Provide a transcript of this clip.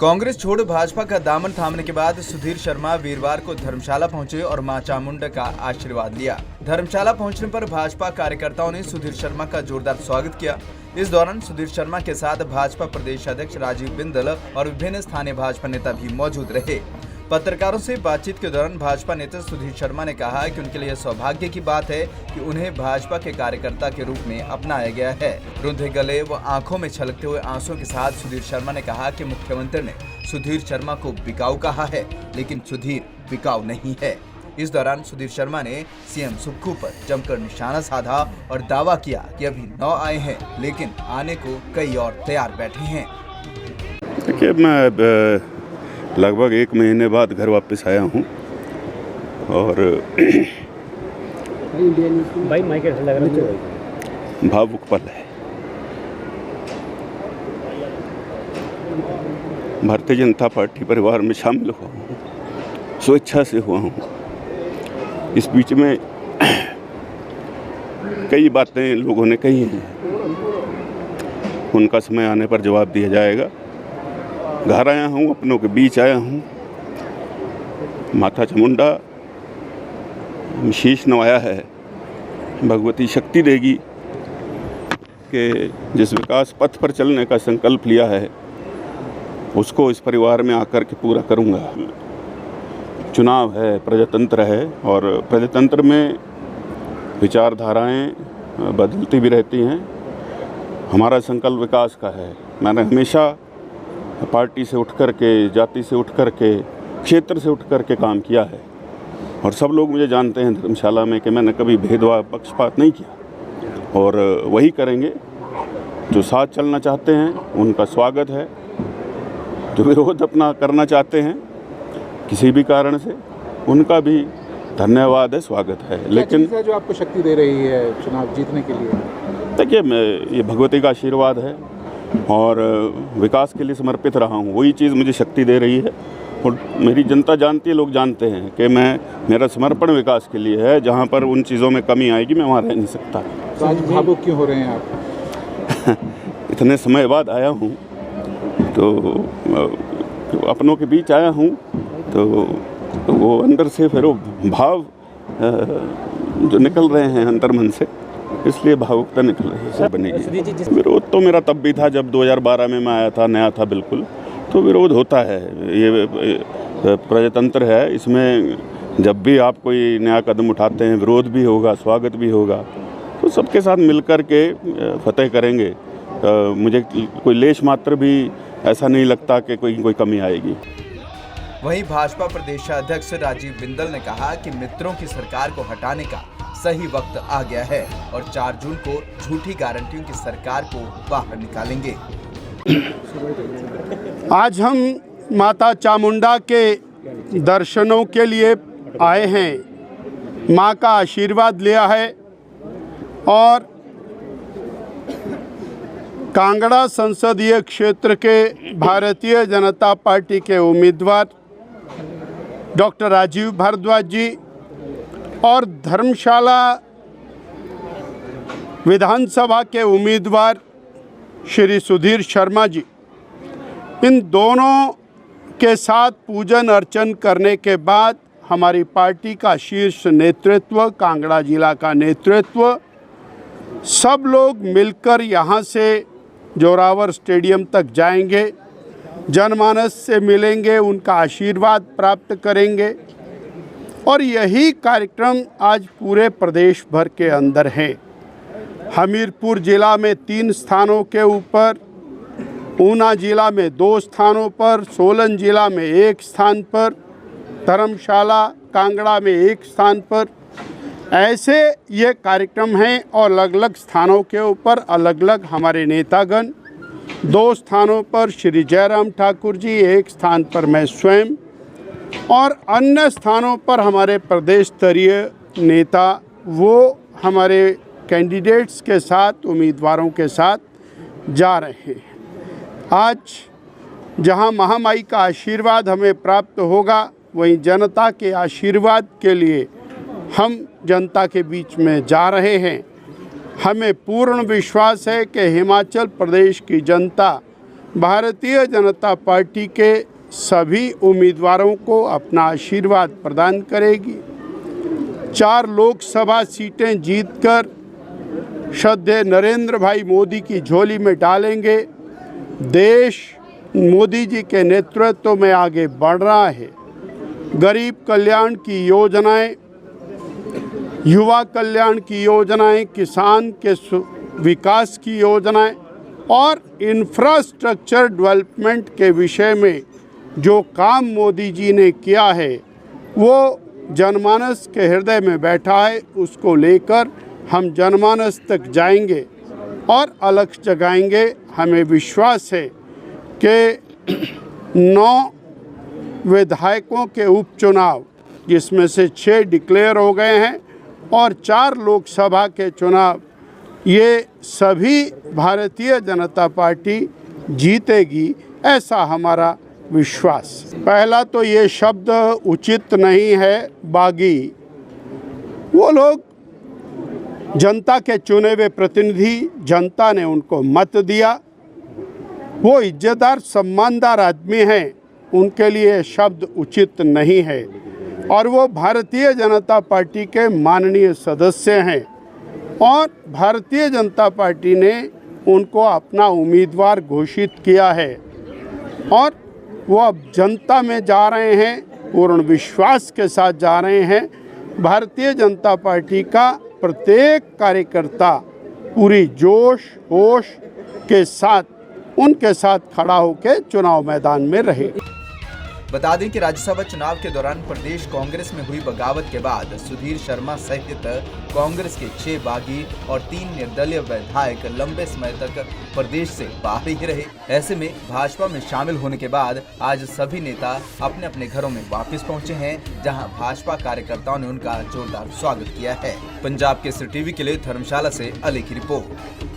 कांग्रेस छोड़ भाजपा का दामन थामने के बाद सुधीर शर्मा वीरवार को धर्मशाला पहुंचे और मां चामुंडा का आशीर्वाद लिया। धर्मशाला पहुंचने पर भाजपा कार्यकर्ताओं ने सुधीर शर्मा का जोरदार स्वागत किया। इस दौरान सुधीर शर्मा के साथ भाजपा प्रदेश अध्यक्ष राजीव बिंदल और विभिन्न स्थानीय भाजपा नेता भी मौजूद रहे। पत्रकारों से बातचीत के दौरान भाजपा नेता सुधीर शर्मा ने कहा कि उनके लिए सौभाग्य की बात है कि उन्हें भाजपा के कार्यकर्ता के रूप में अपनाया गया है। रुंधे गले व आंखों में छलकते हुए आंसुओं के साथ सुधीर शर्मा ने कहा कि मुख्यमंत्री ने सुधीर शर्मा को बिकाऊ कहा है, लेकिन सुधीर बिकाऊ नहीं है। इस दौरान सुधीर शर्मा ने सीएम सुक्खू पर जमकर निशाना साधा और दावा किया कि अभी 9 आए हैं, लेकिन आने को कई और तैयार बैठे हैं। देखिए, मैं लगभग 1 महीने बाद घर वापस आया हूँ और भावुक पल है। भारतीय जनता पार्टी परिवार में शामिल हुआ हूँ, स्वेच्छा से हुआ हूँ। इस बीच में कई बातें लोगों ने कही हैं, उनका समय आने पर जवाब दिया जाएगा। घर आया हूँ, अपनों के बीच आया हूँ। माता चामुंडा शीश नवाया है, भगवती शक्ति देगी कि जिस विकास पथ पर चलने का संकल्प लिया है उसको इस परिवार में आकर के पूरा करूँगा। चुनाव है, प्रजातंत्र है और प्रजातंत्र में विचारधाराएं बदलती भी रहती हैं। हमारा संकल्प विकास का है। मैंने हमेशा पार्टी से उठ कर के, जाति से उठ कर के, क्षेत्र से उठ कर के काम किया है और सब लोग मुझे जानते हैं धर्मशाला में कि मैंने कभी भेदभाव, पक्षपात नहीं किया और वही करेंगे। जो साथ चलना चाहते हैं उनका स्वागत है, जो विरोध अपना करना चाहते हैं किसी भी कारण से उनका भी धन्यवाद है, स्वागत है। लेकिन जो आपको शक्ति दे रही है चुनाव जीतने के लिए? देखिए, ये भगवती का आशीर्वाद है और विकास के लिए समर्पित रहा हूँ, वही चीज़ मुझे शक्ति दे रही है। और मेरी जनता जानती है, लोग जानते हैं कि मेरा समर्पण विकास के लिए है। जहाँ पर उन चीज़ों में कमी आएगी मैं वहाँ रह नहीं सकता। तो आज भावुक क्यों हो रहे हैं आप? इतने समय बाद आया हूँ तो अपनों के बीच आया हूँ तो वो अंदर से फिर वो भाव जो निकल रहे हैं अंतर्मन से, इसलिए भावुकता निकल रही है, बनेगी। विरोध तो मेरा तब भी था जब 2012 में मैं आया था, नया था बिल्कुल। तो विरोध होता है, ये प्रजातंत्र है, इसमें जब भी आप कोई नया कदम उठाते हैं विरोध भी होगा, स्वागत भी होगा। तो सबके साथ मिलकर के फतेह करेंगे। मुझे कोई लेश मात्र भी ऐसा नहीं लगता कि कोई कमी आएगी। वहीं भाजपा प्रदेश अध्यक्ष राजीव बिंदल ने कहा कि मित्रों की सरकार को हटाने का सही वक्त आ गया है और 4 जून को झूठी गारंटियों की सरकार को बाहर निकालेंगे। आज हम माता चामुंडा के दर्शनों के लिए आए हैं, मां का आशीर्वाद लिया है और कांगड़ा संसदीय क्षेत्र के भारतीय जनता पार्टी के उम्मीदवार डॉक्टर राजीव भारद्वाज जी और धर्मशाला विधानसभा के उम्मीदवार श्री सुधीर शर्मा जी, इन दोनों के साथ पूजन अर्चन करने के बाद हमारी पार्टी का शीर्ष नेतृत्व, कांगड़ा जिला का नेतृत्व, सब लोग मिलकर यहाँ से जोरावर स्टेडियम तक जाएंगे, जनमानस से मिलेंगे, उनका आशीर्वाद प्राप्त करेंगे और यही कार्यक्रम आज पूरे प्रदेश भर के अंदर है। हमीरपुर जिला में 3 स्थानों के ऊपर, ऊना जिला में 2 स्थानों पर, सोलन जिला में 1 स्थान पर, धर्मशाला कांगड़ा में 1 स्थान पर, ऐसे ये कार्यक्रम हैं और अलग अलग स्थानों के ऊपर अलग अलग हमारे नेतागण, 2 स्थानों पर श्री जयराम ठाकुर जी, 1 स्थान पर मैं स्वयं और अन्य स्थानों पर हमारे प्रदेश स्तरीय नेता वो हमारे कैंडिडेट्स के साथ, उम्मीदवारों के साथ जा रहे हैं। आज जहां महामाई का आशीर्वाद हमें प्राप्त होगा, वहीं जनता के आशीर्वाद के लिए हम जनता के बीच में जा रहे हैं। हमें पूर्ण विश्वास है कि हिमाचल प्रदेश की जनता भारतीय जनता पार्टी के सभी उम्मीदवारों को अपना आशीर्वाद प्रदान करेगी। 4 लोकसभा सीटें जीतकर श्रद्धेय नरेंद्र भाई मोदी की झोली में डालेंगे। देश मोदी जी के नेतृत्व में आगे बढ़ रहा है। गरीब कल्याण की योजनाएं, युवा कल्याण की योजनाएं, किसान के विकास की योजनाएं और इंफ्रास्ट्रक्चर डेवलपमेंट के विषय में जो काम मोदी जी ने किया है वो जनमानस के हृदय में बैठा है। उसको लेकर हम जनमानस तक जाएंगे और अलख जगाएंगे। हमें विश्वास है कि 9 विधायकों के उपचुनाव, जिसमें से 6 डिक्लेयर हो गए हैं, और 4 लोकसभा के चुनाव, ये सभी भारतीय जनता पार्टी जीतेगी, ऐसा हमारा विश्वास। पहला तो ये शब्द उचित नहीं है बागी। वो लोग जनता के चुने हुए प्रतिनिधि, जनता ने उनको मत दिया, वो इज्जतदार सम्मानदार आदमी हैं, उनके लिए शब्द उचित नहीं है। और वो भारतीय जनता पार्टी के माननीय सदस्य हैं और भारतीय जनता पार्टी ने उनको अपना उम्मीदवार घोषित किया है और वो अब जनता में जा रहे हैं, पूर्ण विश्वास के साथ जा रहे हैं। भारतीय जनता पार्टी का प्रत्येक कार्यकर्ता पूरी जोश होश के साथ उनके साथ खड़ा होकर चुनाव मैदान में रहे। बता दें कि राज्यसभा चुनाव के दौरान प्रदेश कांग्रेस में हुई बगावत के बाद सुधीर शर्मा सहित कांग्रेस के 6 बागी और 3 निर्दलीय विधायक लंबे समय तक प्रदेश से बाहर ही रहे। ऐसे में भाजपा में शामिल होने के बाद आज सभी नेता अपने अपने घरों में वापस पहुंचे हैं, जहां भाजपा कार्यकर्ताओं ने उनका जोरदार स्वागत किया है। पंजाब केसरी टीवी के लिए धर्मशाला से अली की रिपोर्ट।